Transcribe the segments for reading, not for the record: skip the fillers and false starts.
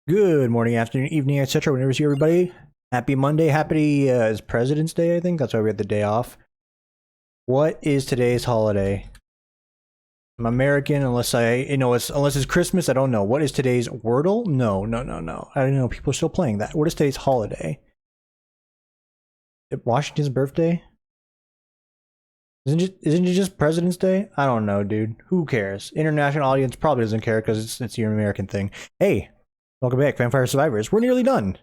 Good morning, afternoon, evening, etc. Whenever you see everybody. Happy Monday. Happy is President's Day, I think. That's why we had the day off. What is today's holiday? I'm American unless unless it's Christmas. I don't know. What is today's Wordle? No. I don't know. People are still playing that. What is today's holiday? Washington's birthday? Isn't it just President's Day? I don't know, dude. Who cares? International audience probably doesn't care because it's your American thing. Hey, welcome back, Vampire Survivors. We're nearly done.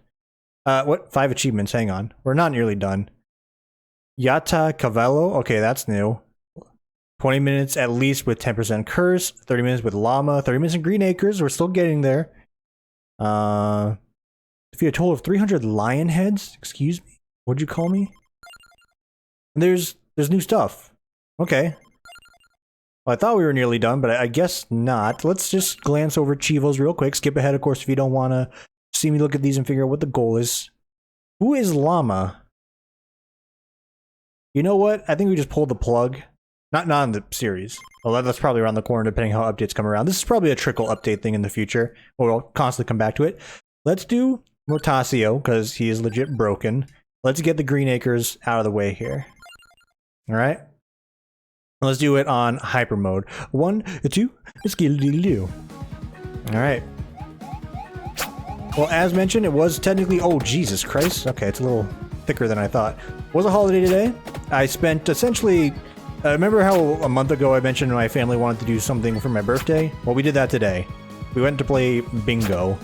What? 5 achievements. Hang on. We're not nearly done. Yata Cavallo. Okay, that's new. 20 minutes at least with 10% curse. 30 minutes with llama. 30 minutes in Green Acres. We're still getting there. Defeat a total of 300 lion heads. Excuse me? What'd you call me? And there's new stuff. Okay. Well, I thought we were nearly done, but I guess not. Let's just glance over Chivos real quick. Skip ahead, of course, if you don't want to see me look at these and figure out what the goal is. Who is Llama? You know what? I think we just pulled the plug. Not in the series. Well, that's probably around the corner, depending how updates come around. This is probably a trickle update thing in the future. We'll constantly come back to it. Let's do Mortasio, because he is legit broken. Let's get the Green Acres out of the way here. Alright? Let's do it on hyper mode. 1, 2, skill-diddle-doo. Alright. Well, as mentioned, it was technically... Oh, Jesus Christ. Okay, it's a little thicker than I thought. It was a holiday today. I spent essentially... remember how a month ago I mentioned my family wanted to do something for my birthday? Well, we did that today. We went to play bingo.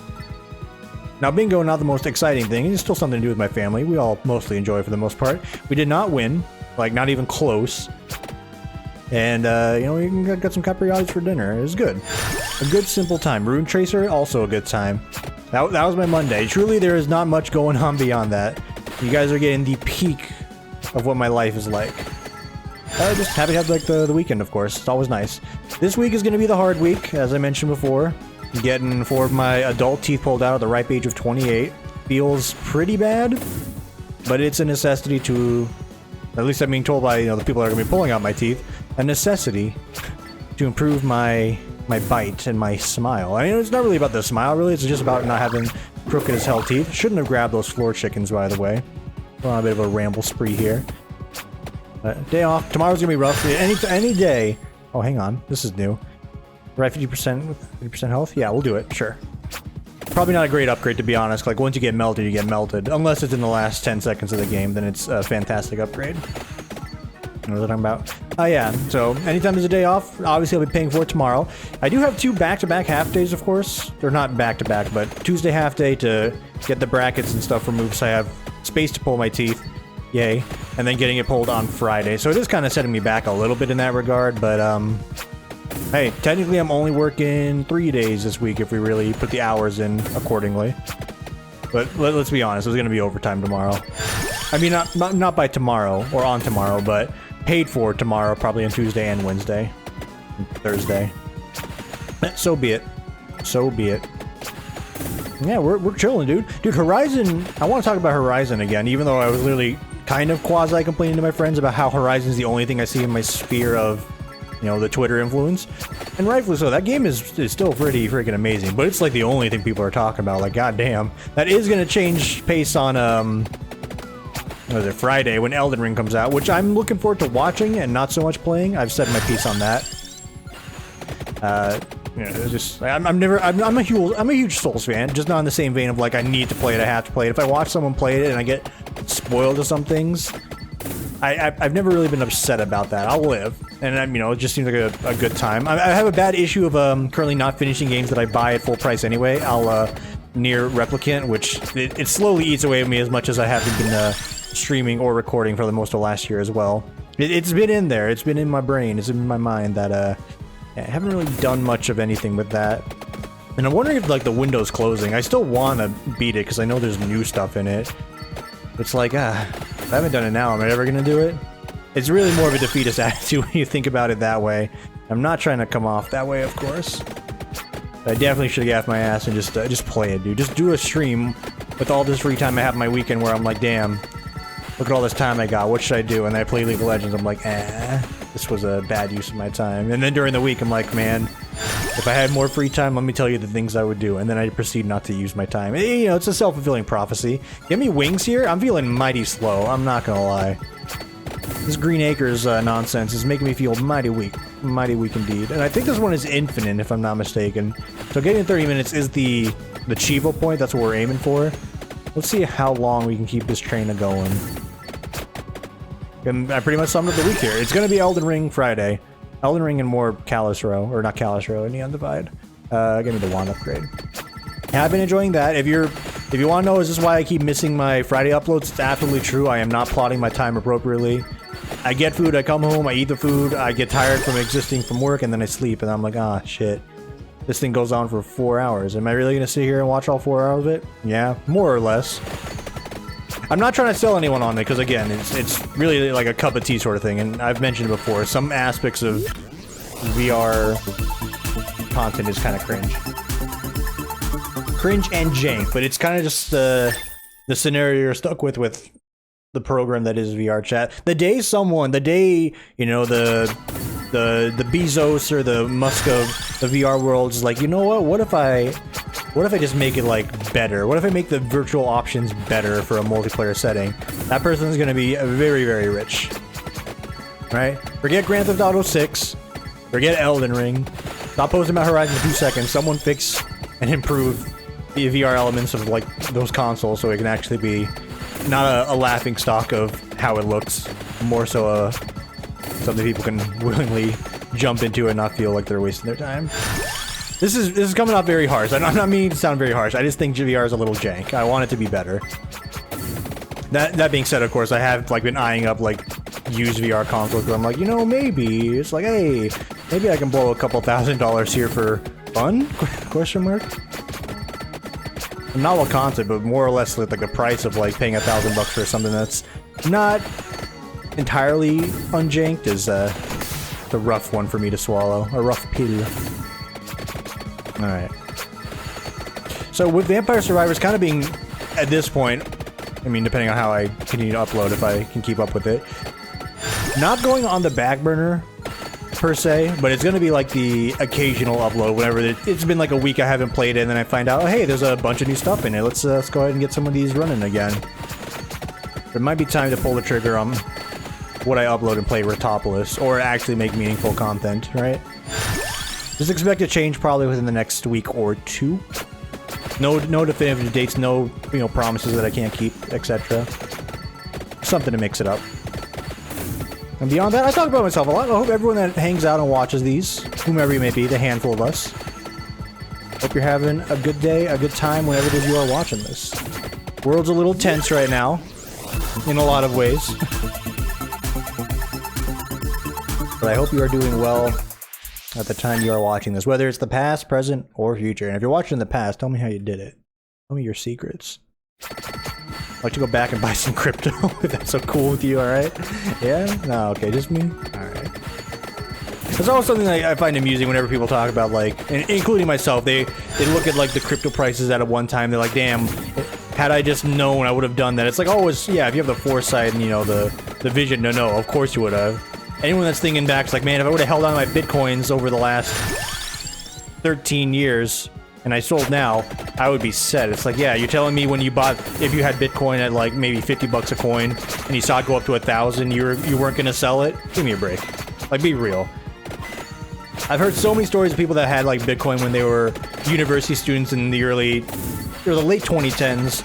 Now, bingo, not the most exciting thing. It's still something to do with my family. We all mostly enjoy it for the most part. We did not win. Like, not even close. And, you know, we got some capriati's for dinner. It was good. A good, simple time. Rune Tracer, also a good time. That was my Monday. Truly, there is not much going on beyond that. You guys are getting the peak of what my life is like. Just happy to have, like, the weekend, of course. It's always nice. This week is going to be the hard week, as I mentioned before. Getting 4 of my adult teeth pulled out at the ripe age of 28. Feels pretty bad, but it's a necessity to... At least I'm being told by, you know, the people that are going to be pulling out my teeth. A necessity to improve my bite and my smile. I mean, it's not really about the smile, really. It's just about not having crooked as hell teeth. Shouldn't have grabbed those floor chickens, by the way. Going on a bit of a ramble spree here. Day off. Tomorrow's gonna be rough. Any day. Oh, hang on. This is new. Right, 50% with 50% health? Yeah, we'll do it. Sure. Probably not a great upgrade, to be honest. Like, once you get melted, you get melted. Unless it's in the last 10 seconds of the game, then it's a fantastic upgrade. What was I talking about? Oh, yeah. So, anytime there's a day off, obviously I'll be paying for it tomorrow. I do have 2 back-to-back half days, of course. They're not back-to-back, but Tuesday half day to get the brackets and stuff removed so I have space to pull my teeth. Yay. And then getting it pulled on Friday. So it is kind of setting me back a little bit in that regard, but, hey, technically I'm only working 3 days this week if we really put the hours in accordingly. But let's be honest, there's going to be overtime tomorrow. I mean, not by tomorrow or on tomorrow, but paid for tomorrow, probably on Tuesday and Wednesday. And Thursday. So be it. So be it. Yeah, we're chilling, dude. Dude, Horizon... I want to talk about Horizon again, even though I was literally kind of quasi-complaining to my friends about how Horizon's the only thing I see in my sphere of, you know, the Twitter influence. And rightfully so. That game is still pretty freaking amazing, but it's like the only thing people are talking about. Like, goddamn. That is going to change pace on, what is it, Friday, when Elden Ring comes out, which I'm looking forward to watching and not so much playing. I've said my piece on that. You know, just I'm a huge Souls fan, just not in the same vein of like I need to play it, I have to play it. If I watch someone play it and I get spoiled to some things, I've never really been upset about that. I'll live, and you know, it just seems like a good time. I have a bad issue of currently not finishing games that I buy at full price anyway. I'll near Replicant, which it slowly eats away at me as much as I haven't been streaming or recording for the most of last year as well. It's been in there, it's been in my brain, it's in my mind that I haven't really done much of anything with that. And I'm wondering if, like, the window's closing. I still want to beat it, because I know there's new stuff in it. It's like, if I haven't done it now, am I ever going to do it? It's really more of a defeatist attitude when you think about it that way. I'm not trying to come off that way, of course. But I definitely should get off my ass and just play it, dude. Just do a stream with all this free time I have my weekend where I'm like, damn, look at all this time I got. What should I do? And then I play League of Legends. I'm like, this was a bad use of my time. And then during the week, I'm like, man, If I had more free time, let me tell you the things I would do, and then I proceed not to use my time. You know, it's a self-fulfilling prophecy. Give me wings here? I'm feeling mighty slow, I'm not gonna lie. This Green Acres nonsense is making me feel mighty weak indeed. And I think this one is infinite, if I'm not mistaken. So getting 30 minutes is the Chivo point, that's what we're aiming for. Let's see how long we can keep this train a-going. And I pretty much summed up the week here. It's gonna be Elden Ring Friday. Elden Ring and more Callous Row, or not Callous Row, and the Undivided. Give me the wand upgrade. Yeah, I've been enjoying that. If you want to know, is this why I keep missing my Friday uploads? It's absolutely true. I am not plotting my time appropriately. I get food, I come home, I eat the food, I get tired from existing from work, and then I sleep, and I'm like, ah, shit. This thing goes on for 4 hours. Am I really gonna sit here and watch all 4 hours of it? Yeah, more or less. I'm not trying to sell anyone on it, because again, it's really like a cup of tea sort of thing, and I've mentioned it before, some aspects of VR content is kind of cringe. Cringe and jank, but it's kind of just the scenario you're stuck with the program that is VR chat. The day, you know, the Bezos or the Musk of the VR world is like, you know what if I just make it like better? What if I make the virtual options better for a multiplayer setting? That person's gonna be very, very rich. Right? Forget Grand Theft Auto 6. Forget Elden Ring. Stop posting about Horizon for 2 seconds. Someone fix and improve the VR elements of like those consoles so it can actually be not a laughing stock of how it looks, more so something people can willingly jump into and not feel like they're wasting their time. This is coming off very harsh. I'm not meaning to sound very harsh. I just think VR is a little jank. I want it to be better. That being said, of course, I have like been eyeing up like used VR consoles where I'm like, you know, maybe it's like, hey, maybe I can blow a couple $1,000s here for fun? Question mark. Not what concept, but more or less like the price of like paying $1,000 for something that's not entirely unjanked is the rough one for me to swallow. A rough pill. Alright. So with Vampire Survivors kind of being, at this point, I mean, depending on how I continue to upload, if I can keep up with it, not going on the back burner per se, but it's going to be like the occasional upload whenever it's been like a week I haven't played it, and then I find out, oh, hey, there's a bunch of new stuff in it. Let's go ahead and get some of these running again. It might be time to pull the trigger on what I upload and play Retopolis, or actually make meaningful content, right? Just expect a change probably within the next week or two. No definitive dates, no promises that I can't keep, etc. Something to mix it up. And beyond that, I talk about myself a lot. I hope everyone that hangs out and watches these, whomever you may be, the handful of us, hope you're having a good day, a good time whenever it is you are watching this. World's a little tense right now, in a lot of ways. But I hope you are doing well at the time you are watching this, whether it's the past, present, or future. And if you're watching in the past, tell me how you did it. Tell me your secrets. I'd like to go back and buy some crypto, if that's so cool with you, alright? Yeah? No, okay, just me? Alright. There's always something that I find amusing whenever people talk about, like, including myself, they look at, like, the crypto prices at one time, they're like, damn, had I just known, I would have done that. It's like, always, yeah, if you have the foresight and, the vision to know, of course you would have. Anyone that's thinking back is like, man, if I would have held on to my bitcoins over the last 13 years, and I sold now, I would be set. It's like, yeah, you're telling me when you bought, if you had Bitcoin at like maybe 50 bucks a coin, and you saw it go up to 1,000, you weren't gonna sell it? Give me a break. Like, be real. I've heard so many stories of people that had like Bitcoin when they were university students in the late 2010s,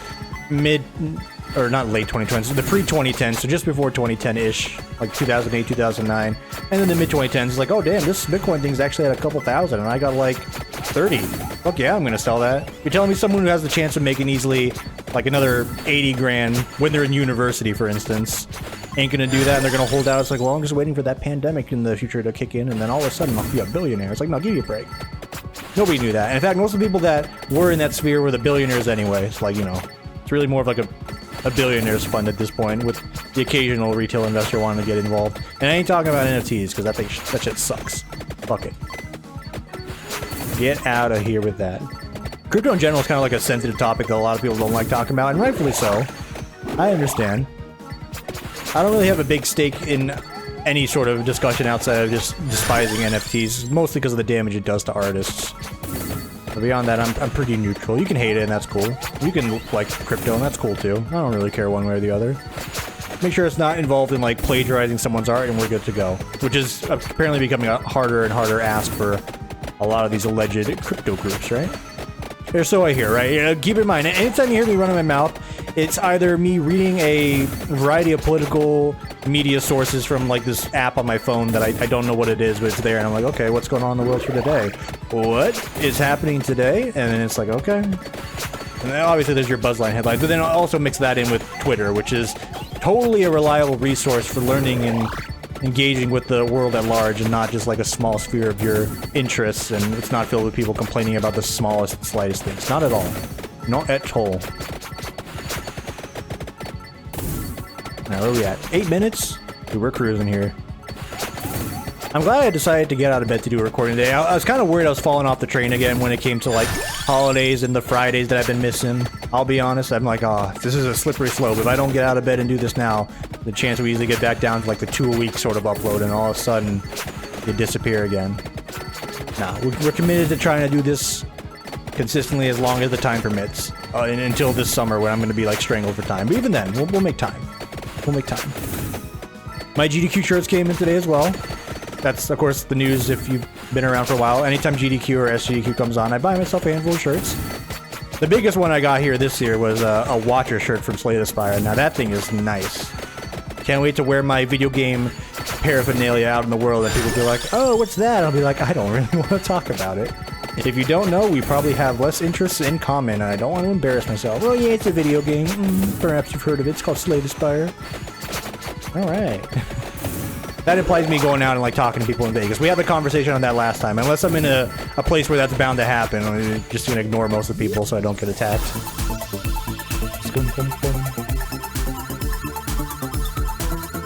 or not late 2010s, the pre-2010s, so just before 2010-ish, like 2008, 2009, and then the mid-2010s, it's like, oh damn, this Bitcoin thing's actually at a couple thousand, and I got like 30. Fuck yeah, I'm gonna sell that. You're telling me someone who has the chance of making easily like another 80 grand when they're in university, for instance, ain't gonna do that, and they're gonna hold out. It's like, well, I'm just waiting for that pandemic in the future to kick in, and then all of a sudden I'll be a billionaire. It's like, no, give me a break. Nobody knew that. And in fact, most of the people that were in that sphere were the billionaires anyway. It's like, it's really more of like a billionaire's fund at this point, with the occasional retail investor wanting to get involved. And I ain't talking about NFTs, because that shit sucks. Fuck it. Get out of here with that. Crypto in general is kind of like a sensitive topic that a lot of people don't like talking about, and rightfully so. I understand. I don't really have a big stake in any sort of discussion outside of just despising NFTs, mostly because of the damage it does to artists. But beyond that, I'm pretty neutral. You can hate it, and that's cool. You can like crypto, and that's cool too. I don't really care one way or the other. Make sure it's not involved in like plagiarizing someone's art, and we're good to go. Which is apparently becoming a harder and harder ask for a lot of these alleged crypto groups, right? Or so I hear, right? Keep in mind, anytime you hear me running my mouth, it's either me reading a variety of political media sources from like this app on my phone that I don't know what it is, but it's there, and I'm like, okay, what's going on in the world for today? What is happening today? And then it's like, okay. And then obviously there's your Buzzline headlines, but then I'll also mix that in with Twitter, which is totally a reliable resource for learning and engaging with the world at large, and not just like a small sphere of your interests, and it's not filled with people complaining about the smallest and slightest things. Not at all. Not at all. Now, where are we at? 8 minutes? Dude, we're cruising here. I'm glad I decided to get out of bed to do a recording today. I was kind of worried I was falling off the train again when it came to like holidays and the Fridays that I've been missing. I'll be honest, I'm like, oh, this is a slippery slope. If I don't get out of bed and do this now, the chance we easily get back down to like the 2-a-week sort of upload, and all of a sudden you disappear again. Nah, we're committed to trying to do this consistently as long as the time permits, and until this summer when I'm going to be like strangled for time. But even then, we'll make time. We'll make time. My GDQ shirts came in today as well. That's, of course, the news if you've been around for a while. Anytime GDQ or SGDQ comes on, I buy myself a handful of shirts. The biggest one I got here this year was a Watcher shirt from Slay the Spire. Now, that thing is nice. Can't wait to wear my video game paraphernalia out in the world, and people be like, oh, what's that? I'll be like, I don't really want to talk about it. If you don't know, we probably have less interests in common, and I don't want to embarrass myself. Well, yeah, it's a video game. Perhaps you've heard of it. It's called Slay the Spire. Alright. That implies me going out and like talking to people in Vegas. We had the conversation on that last time. Unless I'm in a place where that's bound to happen, I'm just gonna ignore most of the people so I don't get attacked.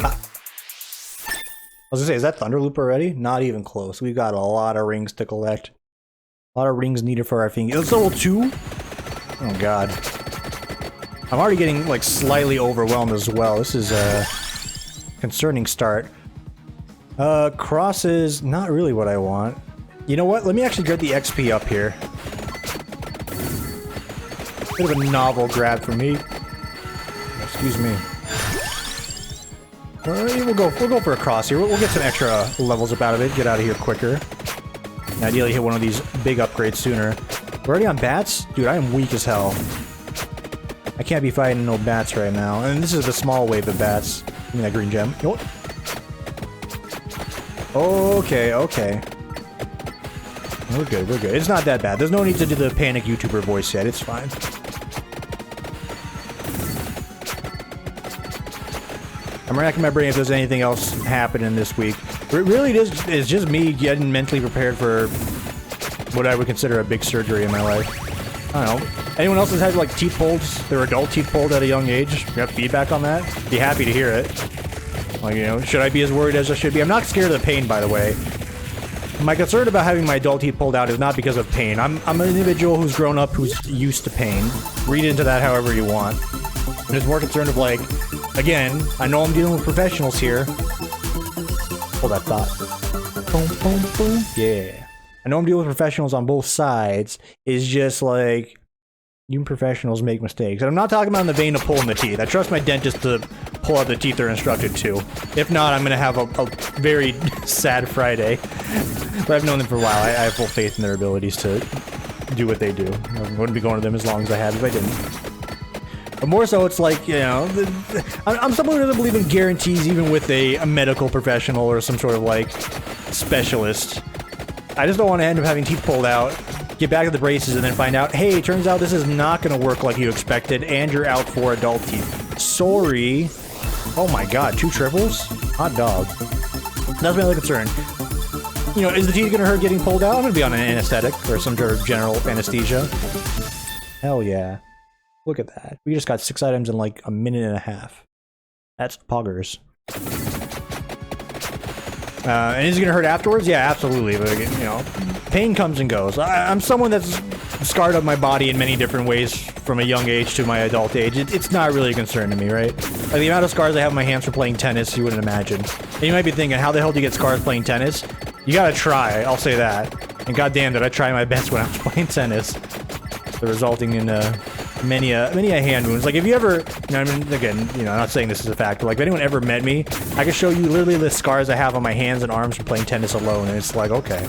Ah. I was gonna say, is that Thunderloop already? Not even close. We've got a lot of rings to collect. A lot of rings needed for our thing. It's level 2? Oh god. I'm already getting like slightly overwhelmed as well. This is a concerning start. Crosses, not really what I want. You know what? Let me actually get the XP up here. Bit of a novel grab for me. Excuse me. We'll go for a cross here. We'll get some extra levels up out of it. Get out of here quicker. And ideally hit one of these big upgrades sooner. We're already on bats? Dude, I am weak as hell. I can't be fighting no bats right now. And this is the small wave of bats. Give me that green gem. You know what? Okay, okay. We're good, we're good. It's not that bad. There's no need to do the panic YouTuber voice yet. It's fine. I'm racking my brain if there's anything else happening this week. It really is just me getting mentally prepared for what I would consider a big surgery in my life. I don't know. Anyone else has had like teeth pulled, their adult teeth pulled at a young age? You have feedback on that? Be happy to hear it. Like, you know, should I be as worried as I should be? I'm not scared of the pain, by the way. My concern about having my adult teeth pulled out is not because of pain. I'm an individual who's grown up, who's used to pain. Read into that however you want. I'm just more concerned of, like, again, I know I'm dealing with professionals here. Hold that thought. Boom, boom, boom. Yeah. I know I'm dealing with professionals on both sides. It's just like, you professionals make mistakes. And I'm not talking about in the vein of pulling the teeth. I trust my dentist to pull out the teeth they're instructed to. If not, I'm going to have a very sad Friday. But I've known them for a while. I have full faith in their abilities to do what they do. I wouldn't be going to them as long as I had if I didn't. But more so, it's like, you know, I'm someone who doesn't believe in guarantees even with a medical professional or some sort of, like, specialist. I just don't want to end up having teeth pulled out, get back to the braces, and then find out, hey, it turns out this is not going to work like you expected, and you're out for adult teeth. Sorry. Oh my god, 2 triples? Hot dog. That's my only concern. You know, is the teeth going to hurt getting pulled out? I'm going to be on an anesthetic, or some sort of general anesthesia. Hell yeah. Look at that. We just got 6 items in like a minute and a half. That's poggers. And is it gonna hurt afterwards? Yeah, absolutely. But you know, pain comes and goes. I'm someone that's scarred up my body in many different ways from a young age to my adult age. It's not really a concern to me, right? Like, the amount of scars I have on my hands for playing tennis, you wouldn't imagine. And you might be thinking, how the hell do you get scars playing tennis? You gotta try, I'll say that. And goddamn did I try my best when I was playing tennis. So resulting in many a hand wounds. Like, if you ever, you know, I mean, again, you know, I'm not saying this is a fact, but like, if anyone ever met me, I can show you literally the scars I have on my hands and arms from playing tennis alone, and it's like, okay.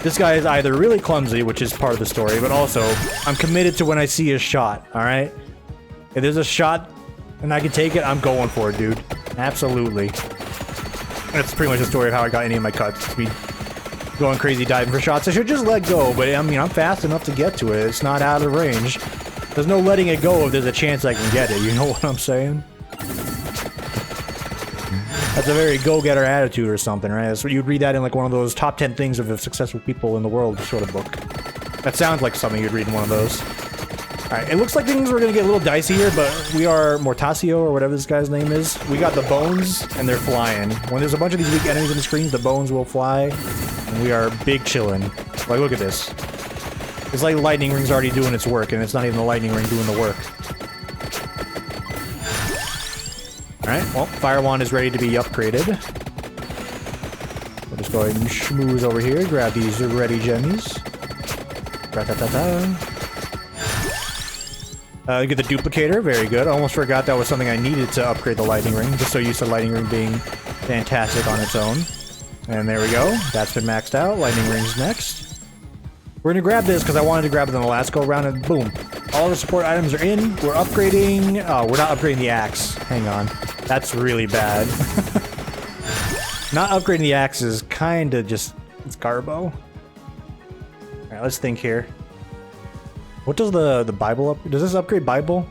This guy is either really clumsy, which is part of the story, but also, I'm committed to when I see a shot, alright? If there's a shot and I can take it, I'm going for it, dude. Absolutely. That's pretty much the story of how I got any of my cuts. It's me going crazy diving for shots. I should just let go, but I mean, I'm fast enough to get to it. It's not out of range. There's no letting it go if there's a chance I can get it. You know what I'm saying? That's a very go-getter attitude or something, right? That's what you'd read that in like one of those top 10 things of the successful people in the world sort of book. That sounds like something you'd read in one of those. Alright, it looks like things are gonna get a little dicey here, but we are Mortasio, or whatever this guy's name is. We got the bones, and they're flying. When there's a bunch of these weak enemies in the screens, the bones will fly, and we are big chillin'. Like, look at this. It's like the lightning ring's already doing its work, and it's not even the lightning ring doing the work. Alright, well, Fire Wand is ready to be upgraded. We'll just go ahead and schmooze over here, grab these ready gemmies. Get the duplicator, very good. I almost forgot that was something I needed to upgrade the lightning ring, just so used to lightning ring being fantastic on its own. And there we go, that's been maxed out. Lightning ring's next. We're gonna grab this because I wanted to grab it in the last go round, and boom. All the support items are in. We're upgrading. Oh, we're not upgrading the axe. Hang on. That's really bad. Not upgrading the axe is kind of just... it's garbo. Alright, let's think here. What does the Bible up... does this upgrade Bible?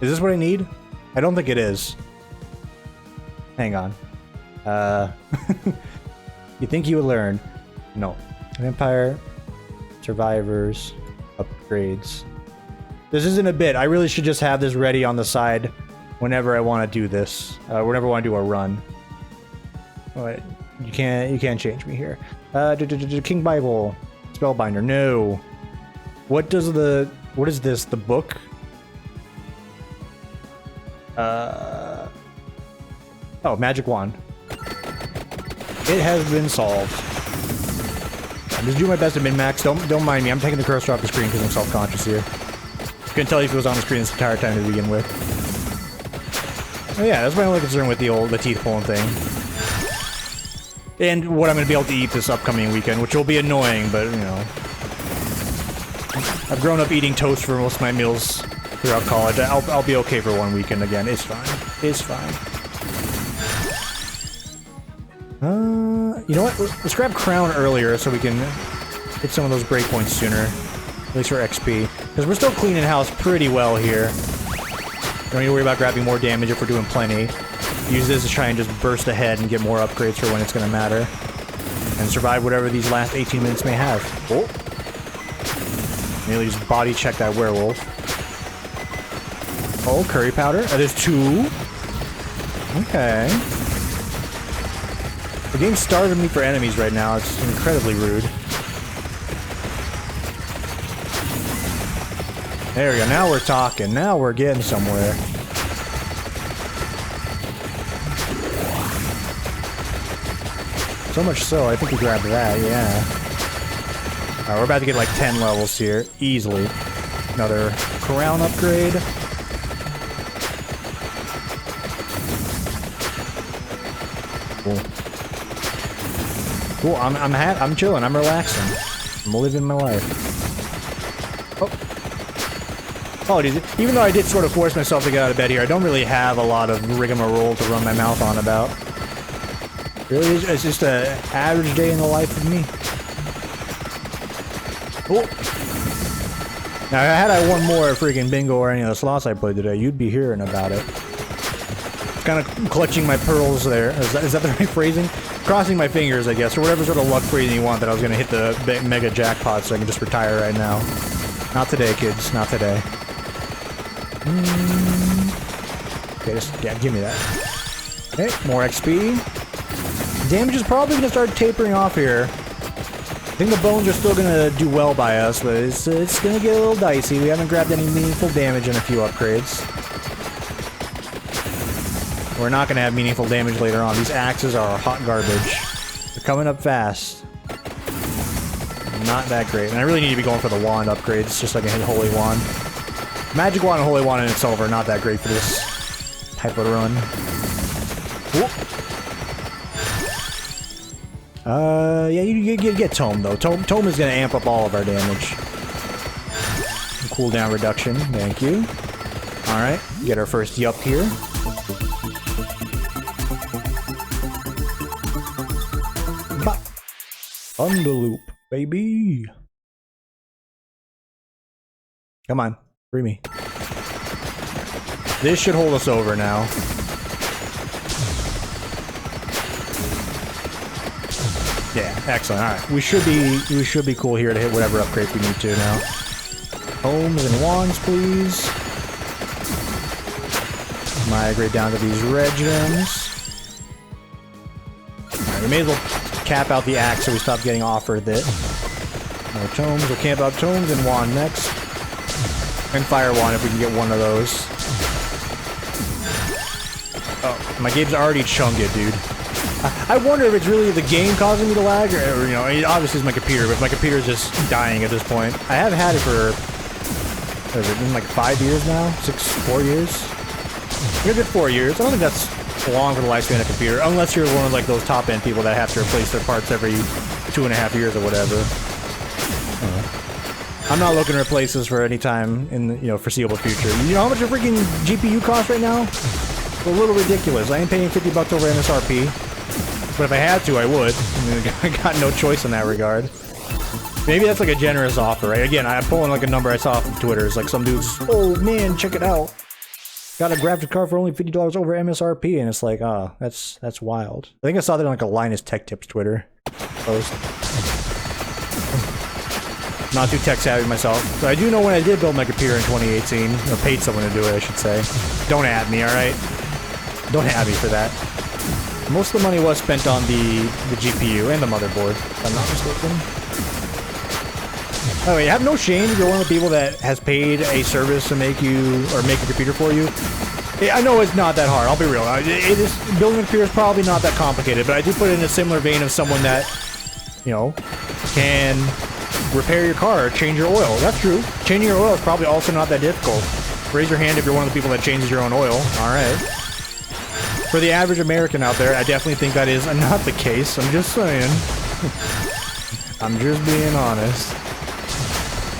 Is this what I need? I don't think it is. Hang on. You think you would learn? No. Vampire, survivors, upgrades. This isn't a bit. I really should just have this ready on the side whenever I want to do this. Whenever I want to do a run. Alright, you can't change me here. King Bible, Spellbinder. No. What is this? The book? Oh, Magic Wand. It has been solved. I'm just doing my best to min-max. Don't mind me. I'm taking the cursor off the screen because I'm self-conscious here. Couldn't tell you if it was on the screen this entire time to begin with. Oh yeah, that's my only concern with the teeth pulling thing. And what I'm going to be able to eat this upcoming weekend, which will be annoying, but, you know. I've grown up eating toast for most of my meals throughout college. I'll be okay for one weekend again. It's fine. It's fine. You know what? Let's grab Crown earlier so we can hit some of those breakpoints sooner. At least for XP. Because we're still cleaning house pretty well here. Don't need to worry about grabbing more damage if we're doing plenty. Use this to try and just burst ahead and get more upgrades for when it's going to matter. And survive whatever these last 18 minutes may have. Oh. Nearly just body check that werewolf. Oh, curry powder. Oh, there's two. Okay. The game's starving me for enemies right now. It's incredibly rude. There we go. Now we're talking. Now we're getting somewhere. So much so, I think we grabbed that, yeah. Alright, we're about to get like 10 levels here. Easily. Another crown upgrade. Cool. Cool, I'm chilling, I'm relaxing. I'm living my life. Oh. Apologies. Even though I did sort of force myself to get out of bed here, I don't really have a lot of rigmarole to run my mouth on about. Really, it's just an average day in the life of me. Oh. Now, had I won more freaking bingo or any of the slots I played today, you'd be hearing about it. Kind of clutching my pearls there. Is that the right phrasing? Crossing my fingers, I guess, or whatever sort of luck phrasing you want, that I was going to hit the mega jackpot so I can just retire right now. Not today, kids. Not today. Okay, yeah, give me that. Okay, more XP. Damage is probably going to start tapering off here. I think the bones are still gonna do well by us, but it's gonna get a little dicey. We haven't grabbed any meaningful damage in a few upgrades. We're not gonna have meaningful damage later on. These axes are hot garbage. They're coming up fast. Not that great. And I really need to be going for the wand upgrades just so I can hit Holy Wand. Magic Wand and Holy Wand in itself are not that great for this type of run. Whoop. Yeah, you get Tome, though. Tome is going to amp up all of our damage. Cooldown reduction, thank you. Alright, get our first yup here. Bop. Underloop, baby. Come on, free me. This should hold us over now. Yeah, excellent. All right, we should be cool here to hit whatever upgrades we need to now. Homes and wands, please. Migrate down to these red gems. All right, we may as well cap out the axe so we stop getting offered it. More tomes. We'll camp out tomes and wand next, and fire wand if we can get one of those. Oh, my game's already chunked it, dude. I wonder if it's really the game causing me to lag, or you know, obviously it's my computer, but my computer's just dying at this point. I have had it for, what has it been, like 5 years now? 4 years? A good 4 years. I don't think that's long for the lifespan of a computer, unless you're one of like those top-end people that have to replace their parts every 2.5 years or whatever. I'm not looking to replace this for any time in the foreseeable future. You know how much a freaking GPU costs right now? It's a little ridiculous. I ain't paying $50 over MSRP. But if I had to, I would. I mean, I got no choice in that regard. Maybe that's like a generous offer, right? Again, I'm pulling like a number I saw from Twitter. It's like some dude's, oh man, check it out. Got a graphics card for only $50 over MSRP, and it's like, ah, that's wild. I think I saw that on like a Linus Tech Tips Twitter post. Not too tech savvy myself. So I do know when I did build my computer in 2018, or paid someone to do it, I should say. Don't at me, alright? Don't at me for that. Most of the money was spent on the GPU and the motherboard, if I'm not mistaken. Oh, wait, have no shame if you're one of the people that has paid a service to make you, or make a computer for you. I know it's not that hard, I'll be real. It is, building a computer is probably not that complicated, but I do put it in a similar vein of someone that, you know, can repair your car or change your oil. That's true. Changing your oil is probably also not that difficult. Raise your hand if you're one of the people that changes your own oil. Alright. For the average American out there, I definitely think that is not the case. I'm just saying. I'm just being honest.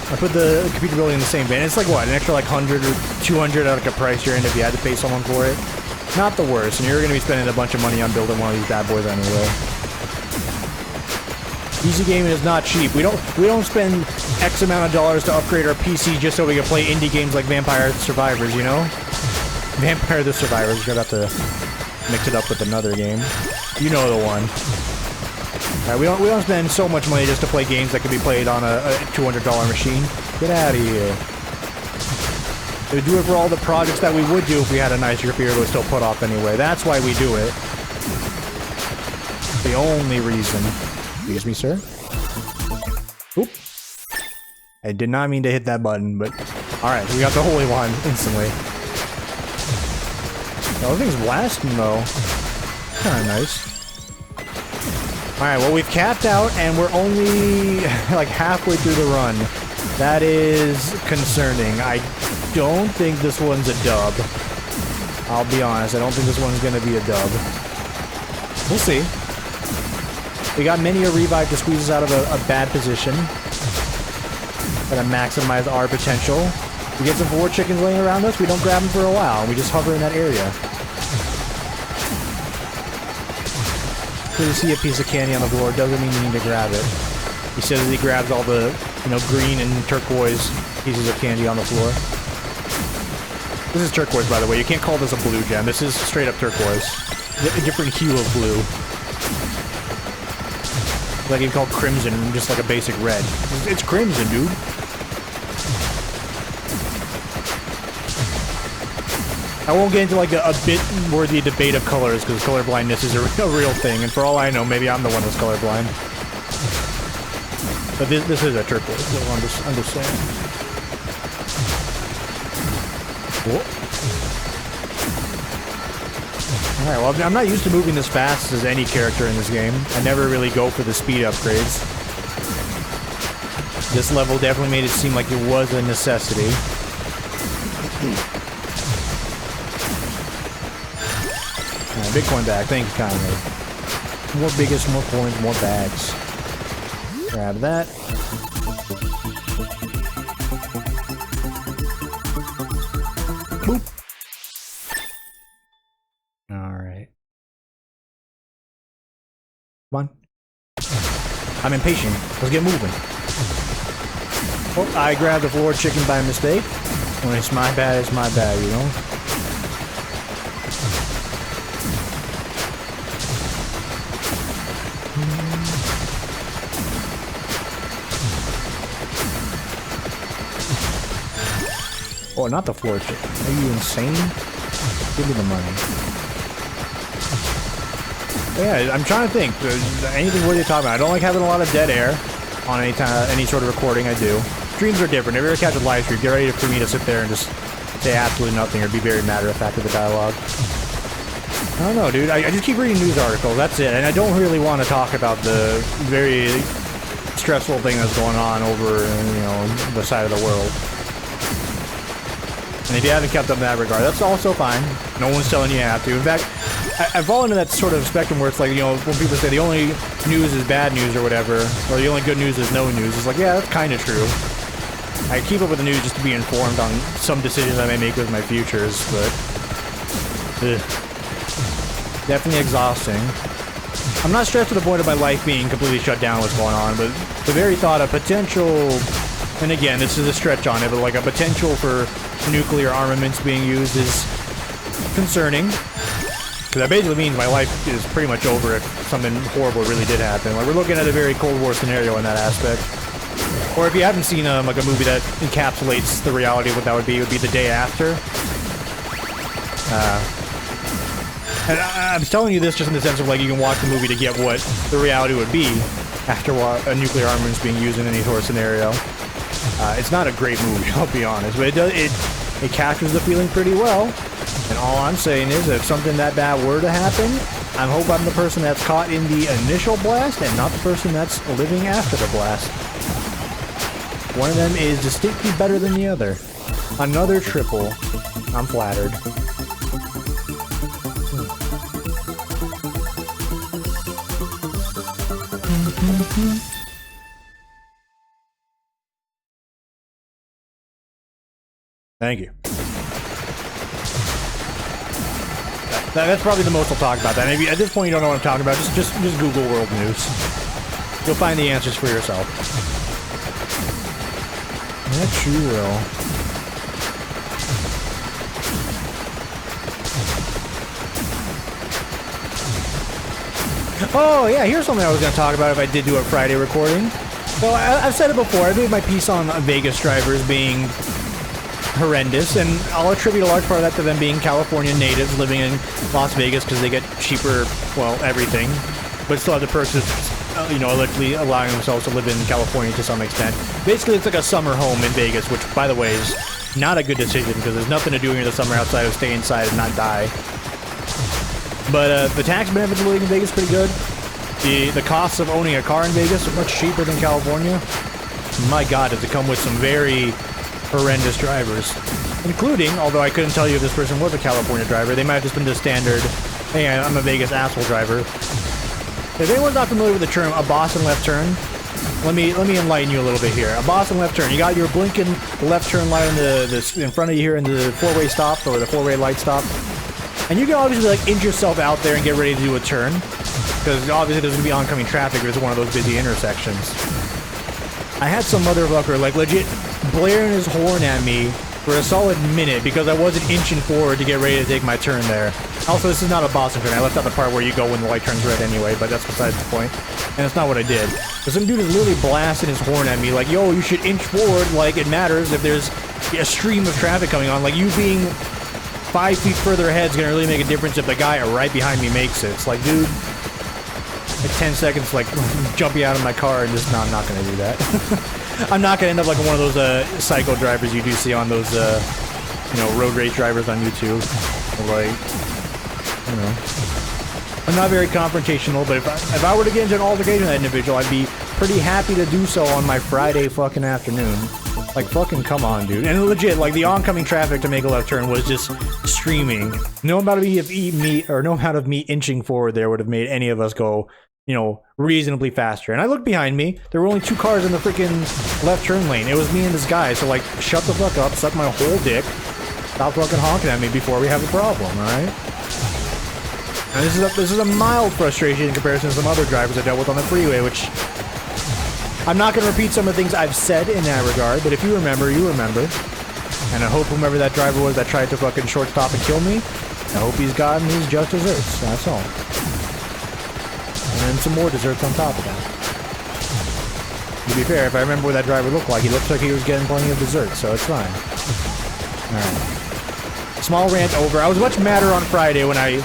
I put the computer building in the same vein. It's like what, an extra like 100 or 200 at like a price you're in if you had to pay someone for it? Not the worst, and you're going to be spending a bunch of money on building one of these bad boys anyway. PC gaming is not cheap. We don't spend X amount of dollars to upgrade our PC just so we can play indie games like Vampire the Survivors, you know? Vampire the Survivors. You're gonna have to mix it up with another game. You know the one. Alright, we don't spend so much money just to play games that could be played on a $200 machine. Get out of here. We do it for all the projects that we would do if we had a nicer computer, but still put off anyway. That's why we do it. The only reason. Excuse me, sir. Oop. I did not mean to hit that button, but... Alright, we got the Holy Wand instantly. Everything's blasting, though. Kinda nice. Alright, well, we've capped out, and we're only, like, halfway through the run. That is concerning. I don't think this one's a dub. I'll be honest, I don't think this one's gonna be a dub. We'll see. We got many a revive to squeeze us out of a bad position. Gotta maximize our potential. We get some 4 chickens laying around us, we don't grab them for a while. We just hover in that area. So you see a piece of candy on the floor, doesn't mean you need to grab it. He says he grabs all the, green and turquoise pieces of candy on the floor. This is turquoise, by the way. You can't call this a blue gem. This is straight up turquoise. A different hue of blue. Like you call crimson, just like a basic red. It's crimson, dude. I won't get into like a bit worthy debate of colors because colorblindness is a real thing, and for all I know, maybe I'm the one that's colorblind. But this is a triple, is what I'm just saying. Alright, well, I'm not used to moving as fast as any character in this game. I never really go for the speed upgrades. This level definitely made it seem like it was a necessity. Alright, Bitcoin bag, thank you kindly. More biggest, more coins, more bags. Grab that. Boop. Alright. Come on. I'm impatient. Let's get moving. Oh, I grabbed the floor chicken by mistake. When it's my bad, you know? Oh, not the floor chicken. Are you insane? Give me the money. But yeah, I'm trying to think. Anything worth talking about? I don't like having a lot of dead air on any sort of recording I do. Streams are different. If you ever catch a live stream, get ready for me to sit there and just say absolutely nothing or be very matter-of-fact with the dialogue. I don't know, dude. I just keep reading news articles. That's it. And I don't really want to talk about the very stressful thing that's going on over, you know, the side of the world. And if you haven't kept up in that regard, that's also fine. No one's telling you have to. In fact, I fall into that sort of spectrum where it's like, you know, when people say the only news is bad news or whatever, or the only good news is no news, it's like, yeah, that's kind of true. I keep up with the news just to be informed on some decisions I may make with my futures, but definitely exhausting. I'm not stressed to the point of my life being completely shut down what's going on, but the very thought of potential, and again, this is a stretch on it, but like a potential for nuclear armaments being used is concerning. Because that basically means my life is pretty much over if something horrible really did happen. Like, we're looking at a very Cold War scenario in that aspect. Or if you haven't seen like a movie that encapsulates the reality of what that would be The Day After. And I'm telling you this just in the sense of, like, you can watch the movie to get what the reality would be after a nuclear armament is being used in any sort of scenario. It's not a great movie, I'll be honest, but it captures the feeling pretty well. And all I'm saying is that if something that bad were to happen, I hope I'm the person that's caught in the initial blast and not the person that's living after the blast. One of them is distinctly better than the other. Another triple. I'm flattered. Thank you. That's probably the most I'll talk about that. Maybe at this point you don't know what I'm talking about. Just Google world news. You'll find the answers for yourself. That you will. Oh yeah, here's something I was going to talk about if I did do a Friday recording. Well, I've said it before. I made my piece on Vegas drivers being horrendous, and I'll attribute a large part of that to them being California natives living in Las Vegas because they get cheaper, well, everything, but still have the perks of, you know, allegedly allowing themselves to live in California to some extent. Basically, it's like a summer home in Vegas, which, by the way, is not a good decision because there's nothing to do in the summer outside of stay inside and not die. But the tax benefits of living in Vegas are pretty good. The costs of owning a car in Vegas are much cheaper than California. My God, does it come with some very horrendous drivers, including, although I couldn't tell you if this person was a California driver, they might have just been the standard, hey, I'm a Vegas asshole driver. If anyone's not familiar with the term, a Boston left turn, let me enlighten you a little bit here. A Boston left turn, you got your blinking left turn light in front of you here in the four-way stop, or the four-way light stop, and you can obviously like inch yourself out there and get ready to do a turn, because obviously there's going to be oncoming traffic if it's one of those busy intersections. I had some motherfucker like legit blaring his horn at me for a solid minute because I wasn't inching forward to get ready to take my turn there. Also, this is not a Boston turn. I left out the part where you go when the light turns red anyway, but that's besides the point. And that's not what I did. But some dude is literally blasting his horn at me like, yo, you should inch forward like it matters if there's a stream of traffic coming on. Like, you being 5 feet further ahead is going to really make a difference if the guy right behind me makes it. It's like, dude, like 10 seconds, like jumping out of my car and just, no, I'm not gonna do that. I'm not gonna end up like one of those psycho drivers you do see on those, you know, road race drivers on YouTube. Like, you know, I'm not very confrontational, but if I were to get into an altercation with that individual, I'd be pretty happy to do so on my Friday fucking afternoon. Like, fucking come on, dude. And legit, like, the oncoming traffic to make a left turn was just streaming. No amount of me inching forward there would have made any of us go, you know, reasonably faster. And I looked behind me. There were only 2 cars in the freaking left turn lane. It was me and this guy. So, like, shut the fuck up, suck my whole dick. Stop fucking honking at me before we have a problem, alright? And this is a mild frustration in comparison to some other drivers I dealt with on the freeway, which I'm not going to repeat some of the things I've said in that regard, but if you remember, you remember. And I hope whomever that driver was that tried to fucking shortstop and kill me, I hope he's gotten his just desserts. That's all. And then some more desserts on top of that. To be fair, if I remember what that driver looked like, he looks like he was getting plenty of desserts, so it's fine. Alright. Small rant over. I was much madder on Friday when I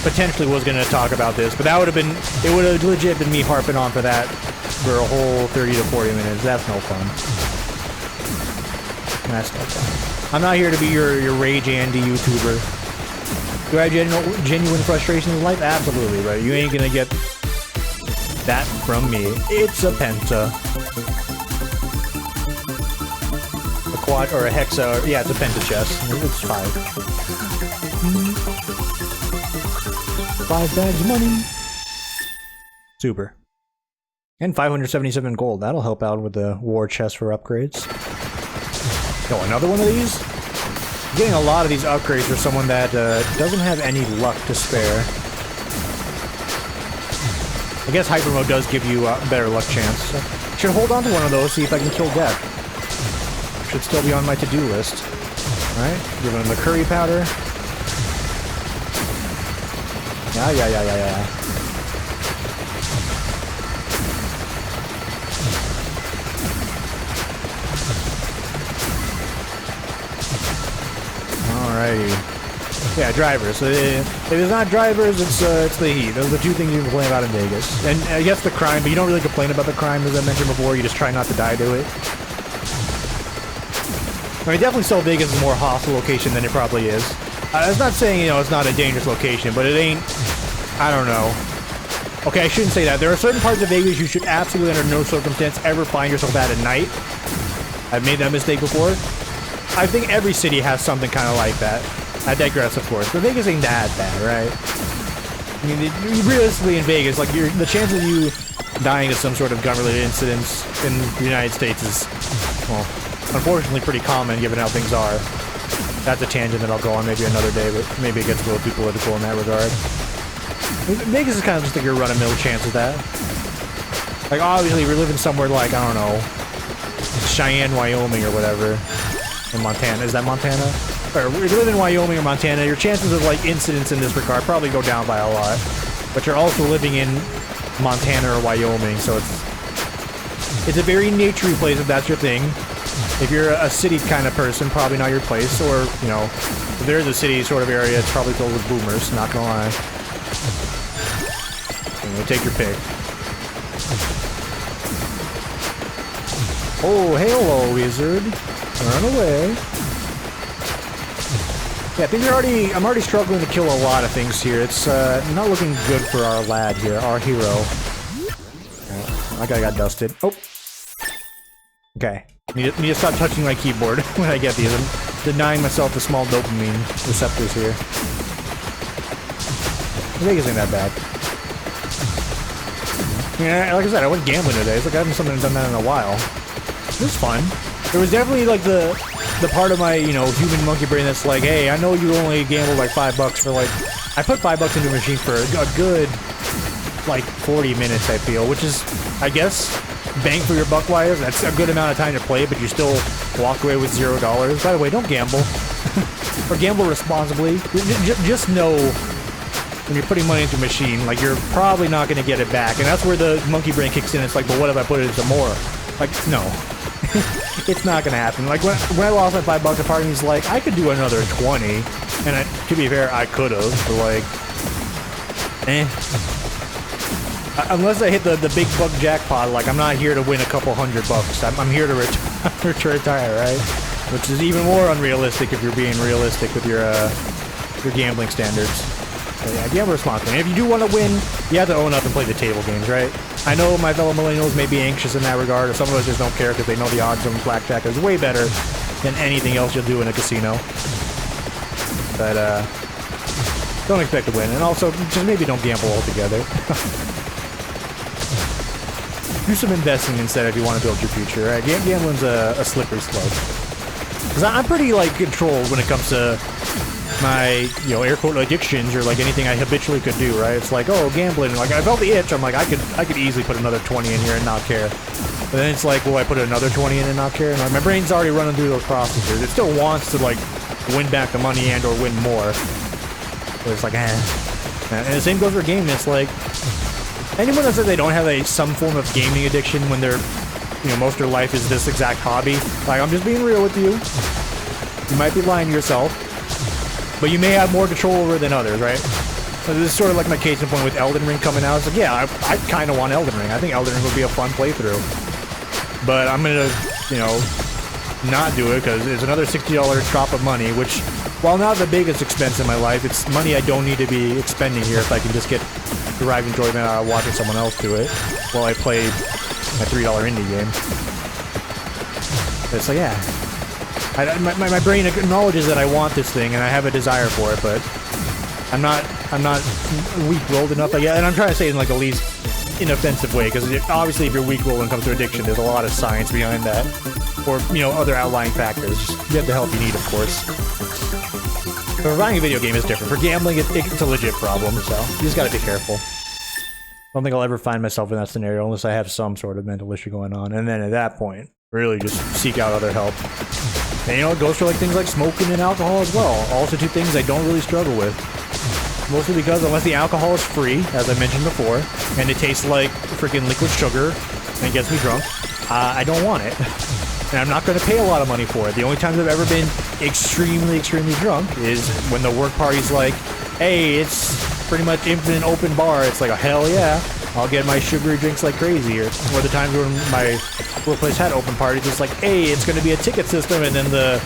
potentially was going to talk about this, but that would have been, it would have legit been me harping on for that for a whole 30 to 40 minutes. That's no fun. That's no fun. I'm not here to be your Rage Andy YouTuber. Do I have genuine frustrations in life? Absolutely, but you ain't gonna get that from me. It's a penta. A quad or a hexa, yeah, it's a penta chest. It's 5. 5 bags of money. Super. And 577 gold. That'll help out with the war chest for upgrades. Oh, another one of these? I'm getting a lot of these upgrades for someone that doesn't have any luck to spare. I guess hyper mode does give you a better luck chance. So should hold on to one of those, see if I can kill death. Should still be on my to-do list. Alright, giving him the curry powder. Yeah. Alrighty. Yeah, drivers. If it's not drivers, it's the heat. Those are the 2 things you complain about in Vegas. And I guess the crime, but you don't really complain about the crime, as I mentioned before. You just try not to die to it. I mean, definitely still Vegas is a more hostile location than it probably is. It's not saying, you know, it's not a dangerous location, but it ain't, I don't know. Okay, I shouldn't say that. There are certain parts of Vegas you should absolutely under no circumstance ever find yourself at night. I've made that mistake before. I think every city has something kind of like that. I digress, of course, but Vegas ain't that bad, right? I mean, realistically in Vegas, like, the chance of you dying to some sort of gun-related incidents in the United States is, well, unfortunately pretty common given how things are. That's a tangent that I'll go on maybe another day, but maybe it gets a little too political in that regard. Vegas is kind of just like your run-of-mill chance of that. Like, obviously, we're living somewhere like, I don't know, Cheyenne, Wyoming, or whatever. In Montana. Is that Montana? Or if you live in Wyoming or Montana, your chances of, like, incidents in this regard probably go down by a lot. But you're also living in Montana or Wyoming, so it's a very naturey place if that's your thing. If you're a city kind of person, probably not your place. Or, you know, if there's a city sort of area, it's probably filled with boomers, not gonna lie. You know, take your pick. Oh, hello, wizard. Run away. Yeah, I think I'm already struggling to kill a lot of things here. It's not looking good for our lad here, our hero. That guy got dusted. Oh. Okay. Need to stop touching my keyboard when I get these. I'm denying myself the small dopamine receptors here. Vegas ain't that bad. Yeah, like I said, I went gambling today. It's like I haven't done that in a while. It was fun. There was definitely like the part of my, you know, human monkey brain that's like, hey, I know you only gambled like $5 for like, I put $5 into a machine for a good like 40 minutes, I feel, which is, I guess, bang for your buck wise. That's a good amount of time to play, but you still walk away with $0. By the way, don't gamble. Or gamble responsibly. Just know when you're putting money into a machine, like, you're probably not going to get it back. And that's where the monkey brain kicks in. It's like, but what if I put it into more? Like, no. It's not gonna happen. Like, when I lost my $5, the part of me's like, I could do another 20, and to be fair, I could have, but like, Unless I hit the big buck jackpot, like, I'm not here to win a couple $100. I'm here to, to retire, right? Which is even more unrealistic if you're being realistic with your gambling standards. So yeah, gamble responsibly. And if you do want to win, you have to own up and play the table games, right? I know my fellow millennials may be anxious in that regard, or some of us just don't care because they know the odds on blackjack is way better than anything else you'll do in a casino. But, don't expect to win. And also, just maybe don't gamble altogether. Do some investing instead if you want to build your future, right? Gambling's a slippery slope. Because I'm pretty, like, controlled when it comes to my, you know, air quote addictions or, like, anything I habitually could do, right? It's like, oh, gambling. Like, I felt the itch. I'm like, I could easily put another 20 in here and not care. But then it's like, will I put another 20 in and not care? And like, my brain's already running through those processes. It still wants to, like, win back the money and or win more. But it's like, eh. And the same goes for gaming. It's like, anyone that says they don't have some form of gaming addiction when they're, you know, most of their life is this exact hobby, like, I'm just being real with you. You might be lying to yourself, but you may have more control over it than others, right? So this is sort of like my case in point with Elden Ring coming out. It's like, yeah, I kind of want Elden Ring. I think Elden Ring would be a fun playthrough. But I'm gonna, you know, not do it because it's another $60 drop of money, which, while not the biggest expense in my life, it's money I don't need to be expending here if I can just get derive enjoyment out of watching someone else do it while I play my $3 indie game. It's like, yeah, my brain acknowledges that I want this thing and I have a desire for it, but I'm not weak-willed enough, I guess. And I'm trying to say it in like the least inoffensive way, because obviously if you're weak-willed when it comes to addiction, there's a lot of science behind that, or, you know, other outlying factors. You get the help you need, of course. But buying a video game is different. For gambling, it's a legit problem, so you just gotta be careful. I don't think I'll ever find myself in that scenario unless I have some sort of mental issue going on, and then at that point, really just seek out other help. And you know, it goes for like things like smoking and alcohol as well. Also two things I don't really struggle with. Mostly because unless the alcohol is free, as I mentioned before, and it tastes like freaking liquid sugar and gets me drunk, I don't want it. And I'm not going to pay a lot of money for it. The only times I've ever been extremely drunk is when the work party's like, hey, it's pretty much infinite open bar. It's like, oh, hell yeah, I'll get my sugary drinks like crazy. Or the times when my workplace had open parties, it's like, hey, it's going to be a ticket system, and then the,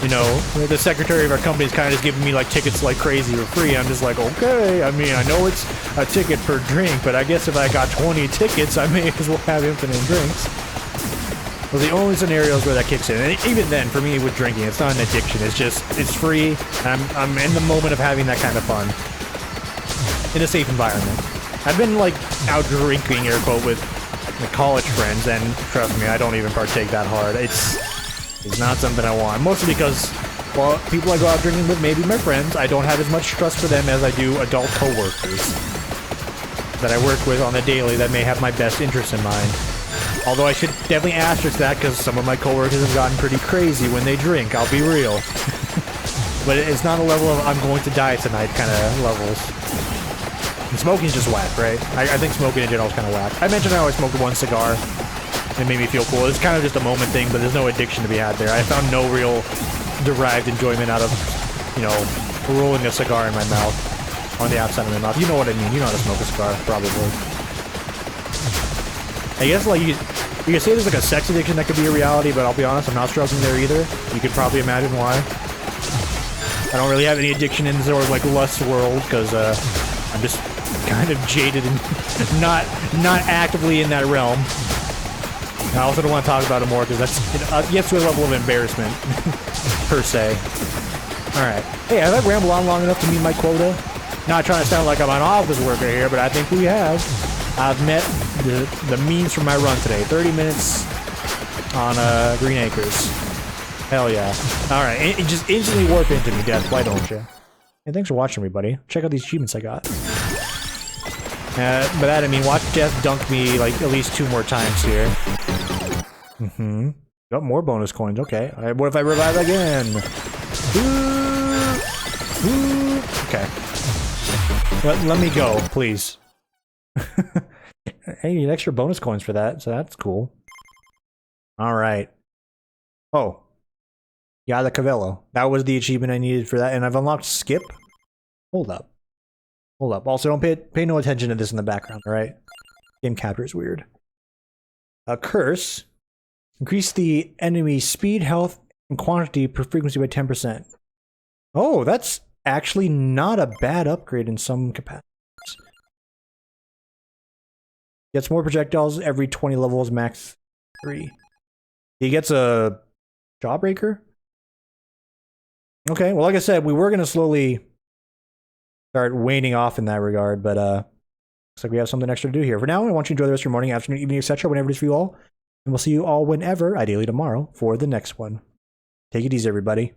you know, the secretary of our company is kind of just giving me like tickets like crazy for free. I'm just like, okay, I mean, I know it's a ticket per drink, but I guess if I got 20 tickets, I may as well have infinite drinks. Well, the only scenarios where that kicks in, and even then, for me with drinking, it's not an addiction. It's just, it's free. I'm in the moment of having that kind of fun in a safe environment. I've been like out drinking, air quote, with my college friends, and trust me, I don't even partake that hard. It's not something I want. Mostly because, well, people I go out drinking with, maybe my friends, I don't have as much trust for them as I do adult coworkers that I work with on the daily that may have my best interests in mind. Although I should definitely asterisk that because some of my coworkers have gotten pretty crazy when they drink, I'll be real. But it's not a level of I'm going to die tonight kind of levels. And smoking's just whack, right? I think smoking in general is kind of whack. I mentioned how I smoked one cigar. It made me feel cool. It's kind of just a moment thing, but there's no addiction to be had there. I found no real derived enjoyment out of, you know, rolling a cigar in my mouth. On the outside of my mouth. You know what I mean. You know how to smoke a cigar, probably. I guess, like, you can say there's like a sex addiction that could be a reality, but I'll be honest, I'm not struggling there either. You could probably imagine why. I don't really have any addiction in the sort of like lust world, because I'm just kind of jaded and not actively in that realm. I also don't want to talk about it more, because that's it gets to a level of embarrassment, per se. Alright. Hey, have I rambled on long enough to meet my quota? Not trying to sound like I'm an office worker here, but I think we have. I've met the means for my run today. 30 minutes on Green Acres. Hell yeah. Alright, it just instantly warp into me, Death. Why don't you? Hey, thanks for watching, everybody. Check out these achievements I got. By that I mean, watch Death dunk me like at least 2 more times here. Mm-hmm. Got more bonus coins, okay. Alright, what if I revive again? Okay. Let me go, please. Hey, you need extra bonus coins for that, so that's cool. Alright. Oh. Yeah, the Cavello. That was the achievement I needed for that, and I've unlocked Skip? Hold up. Hold up. Also, don't pay no attention to this in the background, alright? Game capture is weird. A curse. Increase the enemy speed, health, and quantity per frequency by 10%. Oh, that's actually not a bad upgrade in some capacities. Gets more projectiles every 20 levels, max 3. He gets a Jawbreaker? Okay, well, like I said, we were going to slowly start waning off in that regard, but looks like we have something extra to do here. For now, I want you to enjoy the rest of your morning, afternoon, evening, etc., whenever it is for you all. And we'll see you all whenever, ideally tomorrow, for the next one. Take it easy, everybody.